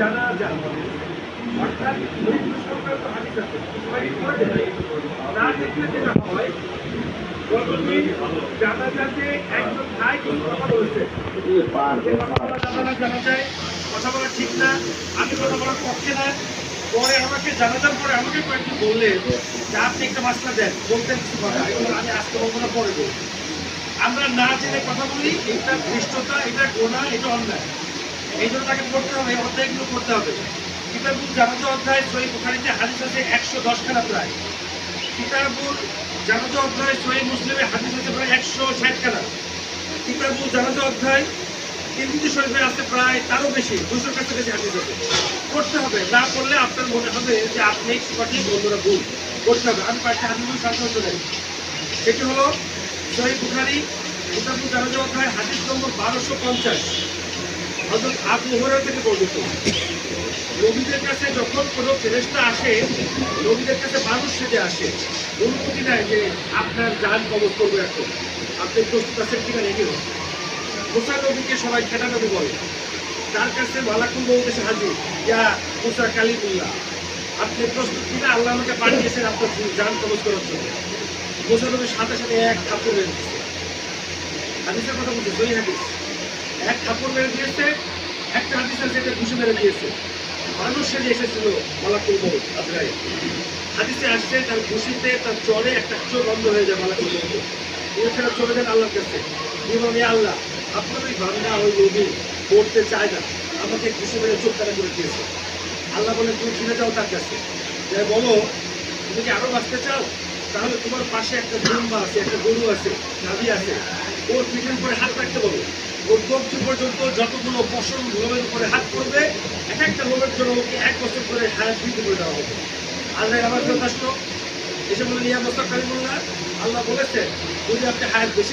জানা যায় অর্থাৎ মৃত্যু সংক্রান্ত হাদিস আছে না দেখলে যেটা হয় জানা যাতে একজন ভাই কথা বলেছে জানা যায় কথা বলা ঠিক না, আমি কথা বলার পক্ষে না। পরে আমাকে জানাজার পরে আমাকে কয়েকজন বললেন যে আপনি একটা মাসলা দেন, বলতেন কিছু কথা, এগুলো আমি আজকে বলবো না, পরে বলবো। আমরা না জেনে কথা বলি, এটা ধৃষ্টতা, এটা গোনা, এটা অন্যায়। এই জন্য তাকে পড়তে হবে, অধ্যায়গুলো করতে হবে। কিতাবুল জানাজা অধ্যায় সহিহ বুখারীতে হাদিস আছে 110 খানা প্রায়। কিতাবুল জানাজা অধ্যায় সহিহ মুসলিমে হাদিস আছে প্রায় 160 খানা। কিতাবুল জানাজা অধ্যায় তিরমিজি শরীফে আছে প্রায় তারও বেশি, 200 কাছাকাছি হাদিস আছে। করতে হবে, না করলে আপনার মনে হবে যে আপনি সঠিক, অন্যরা ভুল। করতে হবে। আমি কয়েকটা হাদিসগুলো সামনে চলে, সেটি হলো সহিহ বুখারী কিতাবুল জানাজা অধ্যায় হাদিস নম্বর 1250, হযরত আবু হুরায়রা থেকে বর্ণিত। নবীদের কাছে যখন কোনো ফেরেশতা আসে, নবীদের কাছে মানুষ সেজে আসে, অনুমতি নেয় যে আপনার জান কবজ করবো, এখন আপনি প্রস্তুত আছেন কিনা রেডি হন। মুসা নবীকে সবাই খেটা নবী বলে, তার কাছে মালাকুল মউত এসে হাজির, ইয়া মুসা কালিমুল্লাহ, আপনি প্রস্তুত কিনা, আল্লাহ আমাকে পাঠিয়েছেন আপনার জান কবজ করার জন্য। মুসা নবীর সাথে সাথে এক কাপড় মেরে দিচ্ছে, হাদিসের কথা বলছে, সহিহ হাদিস, এক কাপড় মেরে দিয়েছে। একটা হাদিস আছে এটা ঘুষে মেরে দিয়েছে। মানুষ সেজে এসেছিল মালাকুল মউত আজরাইল। হাদিসে আসছে তার ঘুষিতে, তার চরে একটা চোখ বন্ধ হয়ে যায় মালাকুল মউত। তিনি সেটা চলে যান আল্লাহর কাছে, ইমামে আল্লাহ, আপনার ওই বান্দা ওই নবী পড়তে চায় না, আমাকে ঘুষে মেরে চোখ কাটা করে দিয়েছে। আল্লাহ বলে তুমি ফিরে যাও তার কাছে, যে বলো তুমি কি আরো বাঁচতে চাও, তাহলে তোমার পাশে একটা দুম্বা আছে, একটা গরু আছে, নাভি আছে, ওর পিঠের উপরে হাত রাখতে বলো। ওর কবজি পর্যন্ত যতগুলো পশম লোমের উপরে হাত করবে, এক একটা লোমের জন্য ওকে 1 বছর করে হায়াত বৃদ্ধি করে দেওয়া হবে। আল্লাহ আমার যথেষ্ট এসে বলে নিয়ে বস্তা কারিমুল্লাহ, আল্লাহ বলেছেন যদি আপনি হায়াত বেশি